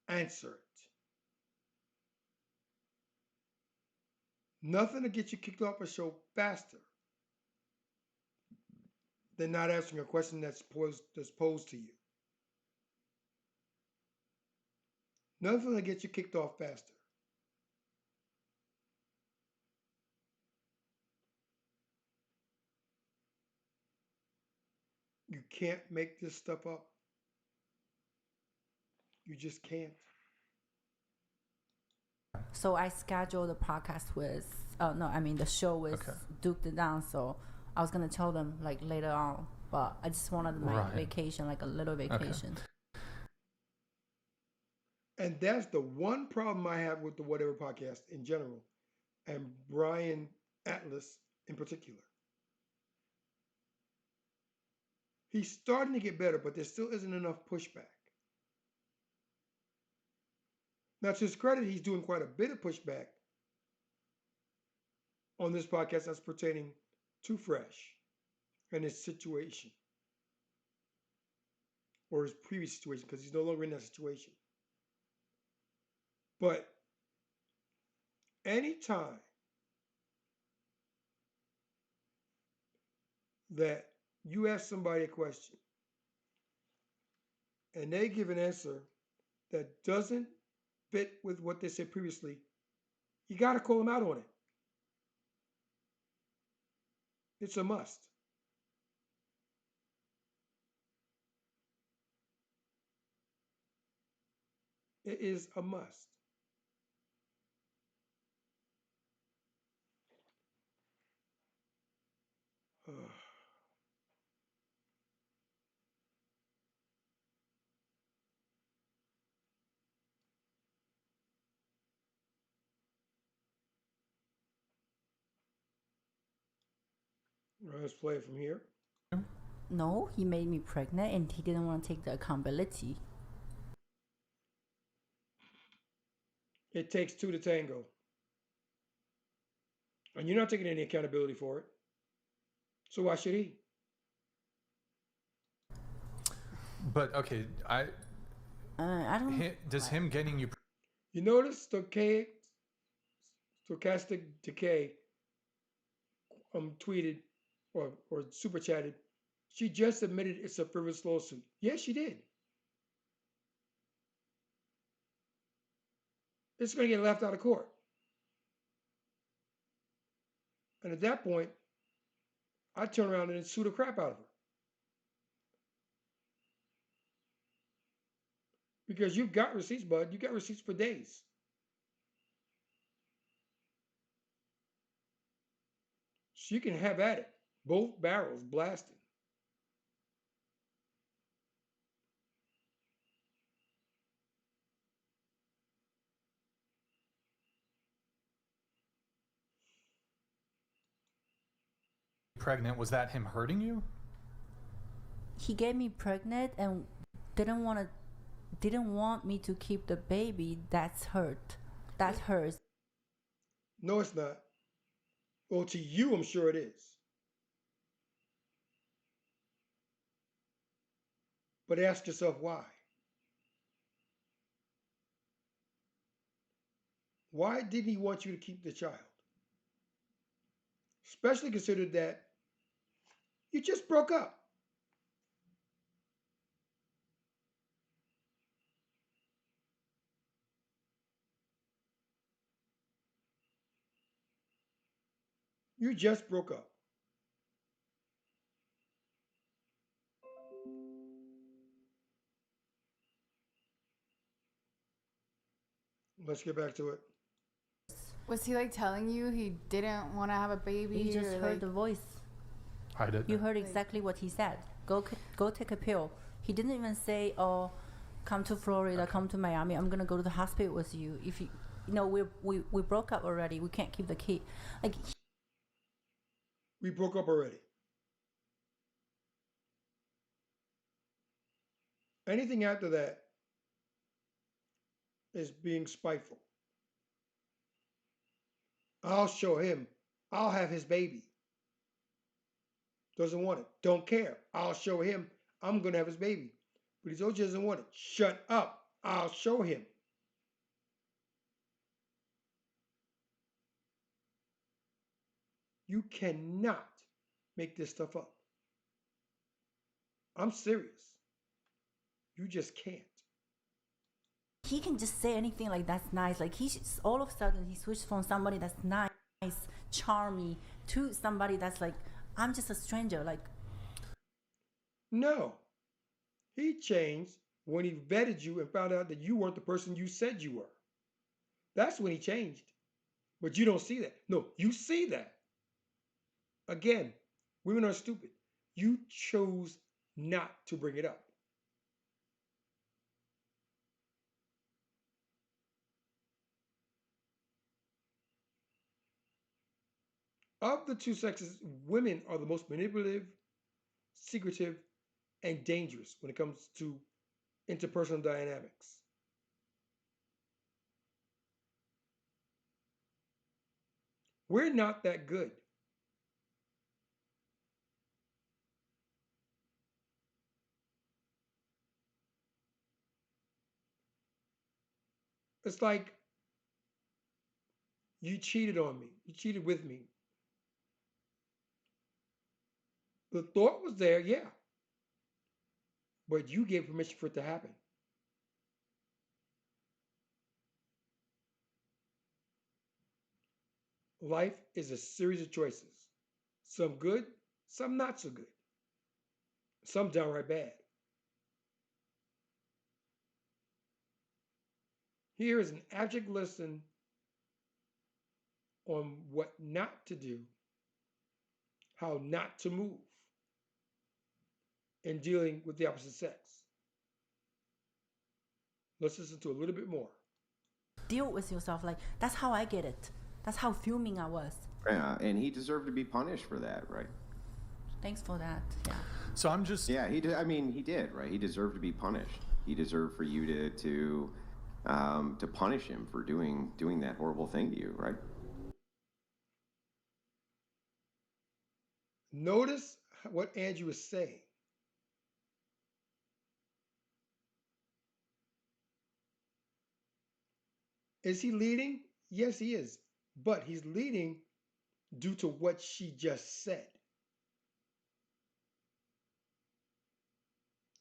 answer it. Nothing to get you kicked off a show faster than not answering a question that's posed to you. Nothing to get you kicked off faster. You can't make this stuff up. You just can't. So I scheduled the podcast with, the show with Okay. Duke the Down. So I was gonna tell them like later on but I just wanted my Right. vacation, like a little vacation. And that's the one problem I have with the Whatever podcast in general, and Brian Atlas in particular. He's starting to get better, but there still isn't enough pushback. Now, to his credit, he's doing quite a bit of pushback on this podcast that's pertaining to Fresh and his situation, or his previous situation, because he's no longer in that situation. But anytime that you ask somebody a question and they give an answer that doesn't fit with what they said previously, you got to call them out on it. It's a must. It is a must. Let's play it from here. No, he made me pregnant and he didn't want to take the accountability. It takes two to tango. And you're not taking any accountability for it. So why should he? But okay, I don't. does him getting you You notice stochastic decay tweeted or super chatted. She just admitted it's a frivolous lawsuit. Yes, she did. It's going to get left out of court. And at that point, I'd turn around and sue the crap out of her. Because you've got receipts, bud. You got receipts for days. So you can have at it. Both barrels blasting. pregnant? Was that him hurting you? He get me pregnant and didn't want me to keep the baby. That's hurt. That hurts. No, it's not. Well, to you, I'm sure it is. But ask yourself why. Why didn't he want you to keep the child? Especially considered that you just broke up. You just broke up. Let's get back to it. Was he like telling you he didn't want to have a baby? You just or, heard like, the voice. I did. You heard exactly what he said. Go take a pill. He didn't even say, "Oh, come to Florida, come to Miami. I'm gonna go to the hospital with you." If you know, we broke up already. We can't keep the kid. Like, We broke up already. Anything after that is being spiteful. I'll show him. I'll have his baby. Doesn't want it. Don't care. I'll show him. I'm going to have his baby. But he doesn't want it. Shut up. I'll show him. You cannot make this stuff up. I'm serious. You just can't. he can just say anything like that's nice. Like all of a sudden he switched from somebody that's nice, charming, to somebody that's like, I'm just a stranger. Like, No. He changed when he vetted you and found out that you weren't the person you said you were. That's when he changed. But you don't see that. No, you see that. Again, women are stupid. You chose not to bring it up. Of the two sexes, women are the most manipulative, secretive, and dangerous when it comes to interpersonal dynamics. We're not that good. It's like you cheated on me, you cheated with me. The thought was there, yeah, but you gave permission for it to happen. Life is a series of choices, some good, some not so good, some downright bad. Here is an abject lesson on what not to do, how not to move in dealing with the opposite sex. Let's listen to a little bit more. Deal with yourself. Like, that's how I get it. That's how fuming I was. Yeah, and he deserved to be punished for that, right? Thanks for that. Yeah. So I'm just Yeah, he did. I mean, he did, right? He deserved to be punished. He deserved for you to punish him for doing that horrible thing to you, right? Notice what Andrew is saying. Is he leading? Yes, he is. But he's leading due to what she just said.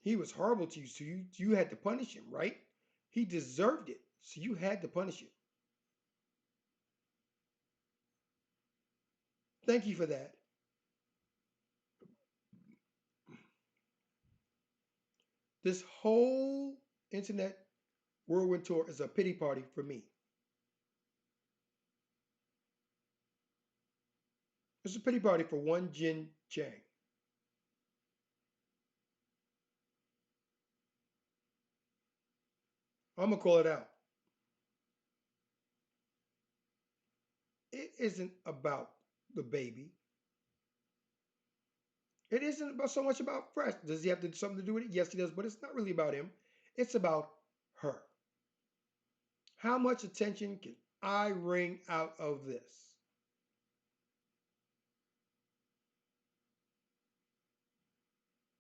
He was horrible to you, so you had to punish him, right? He deserved it, so you had to punish him. Thank you for that. This whole internet whirlwind tour is a pity party for me. It's a pity party for one Jin Chang. I'm going to call it out. It isn't about the baby. It isn't about so much about Fresh. Does he have something to do with it? Yes, he does, but it's not really about him. It's about her. How much attention can I wring out of this?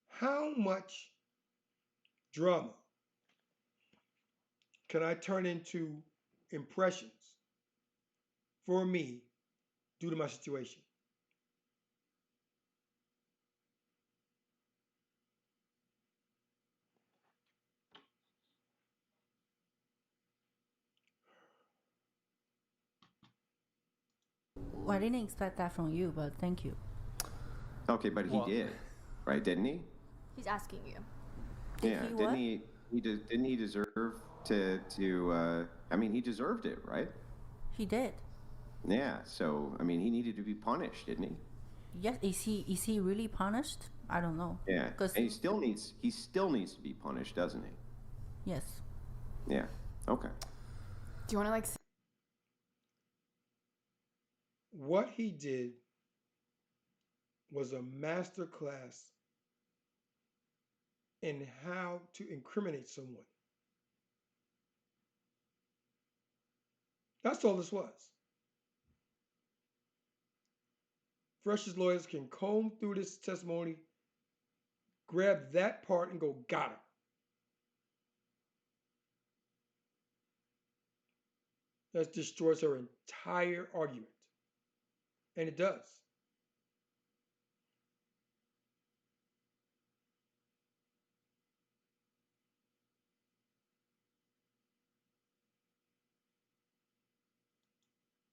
How much drama can I turn into impressions for me due to my situation? Well, I didn't expect that from you, but thank you. Okay, but he Well- did, right? Didn't he? He's asking you. Did Yeah, he didn't what? didn't he deserve to I mean, he deserved it, right? He did. Yeah, so I mean, he needed to be punished, didn't he? Yes. Is he really punished? I don't know. Yeah, Because and he still needs to be punished, doesn't he? yes. Yeah. Okay. Do you want to like? What he did was a master class in how to incriminate someone. That's all this was. Fresh's lawyers can comb through this testimony, grab that part, and go, got her. That destroys her entire argument. And it does.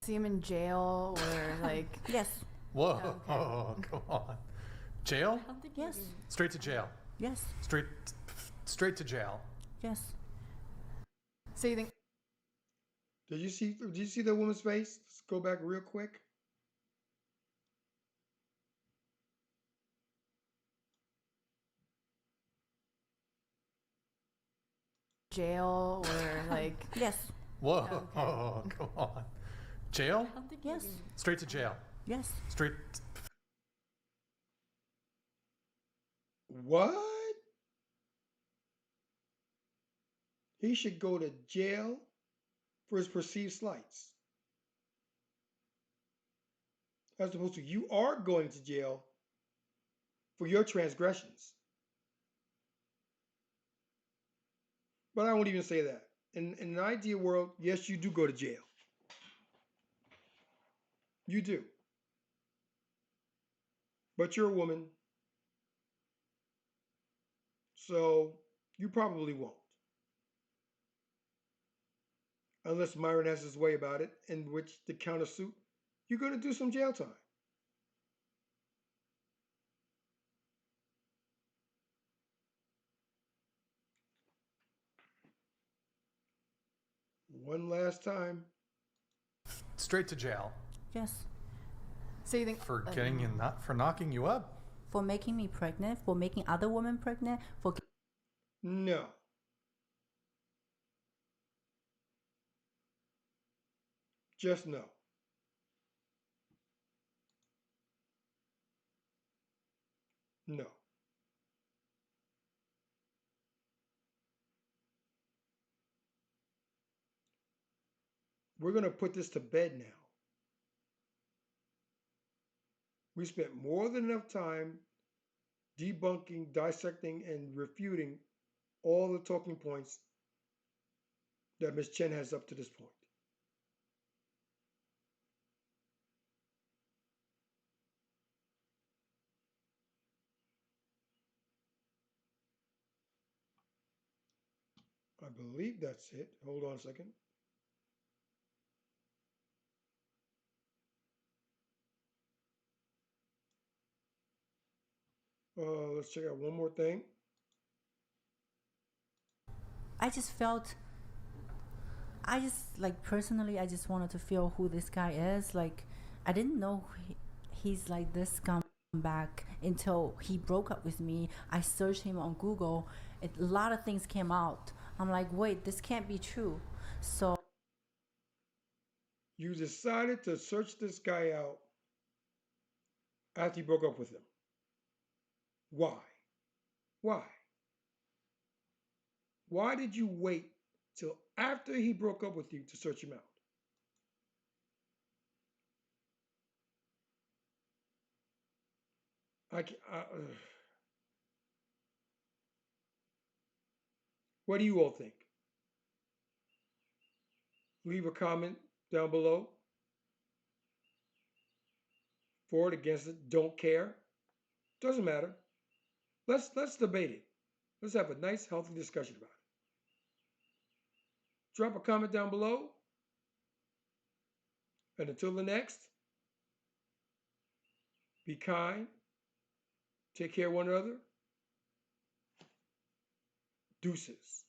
See him in jail or like? Yes. whoa, Okay. oh, come on. Jail? I don't think Yes. Straight to jail. Yes. Straight to jail. Yes. So you think? Did you see that woman's face? Let's go back real quick. jail or like? Yes. Whoa, Okay. oh, come on. Jail? Yes. Straight to jail. Yes. Straight. What? He should go to jail for his perceived slights. As opposed to you are going to jail for your transgressions. But I won't even say that. In an ideal world, yes, you do go to jail. You do. But you're a woman, so you probably won't. Unless Myron has his way about it, in which the countersuit, you're going to do some jail time. One last time. Straight to jail. Yes. So you think For getting you for knocking you up. For making me pregnant, for making other women pregnant, for No. Just no. No. We're going to put this to bed now. We spent more than enough time debunking, dissecting, and refuting all the talking points that Ms. Chen has up to this point. I believe that's it. Hold on a second. Let's check out one more thing. I just felt, personally, I just wanted to feel who this guy is. Like, I didn't know he's like this scumbag until he broke up with me. I searched him on Google. A lot of things came out. I'm like, wait, this can't be true. So You decided to search this guy out after you broke up with him. Why? Why? Why did you wait till after he broke up with you to search him out? What do you all think? Leave a comment down below. For it, against it, don't care. Doesn't matter. Let's debate it. Let's have a nice, healthy discussion about it. Drop a comment down below. And until the next, be kind. Take care of one another. Deuces.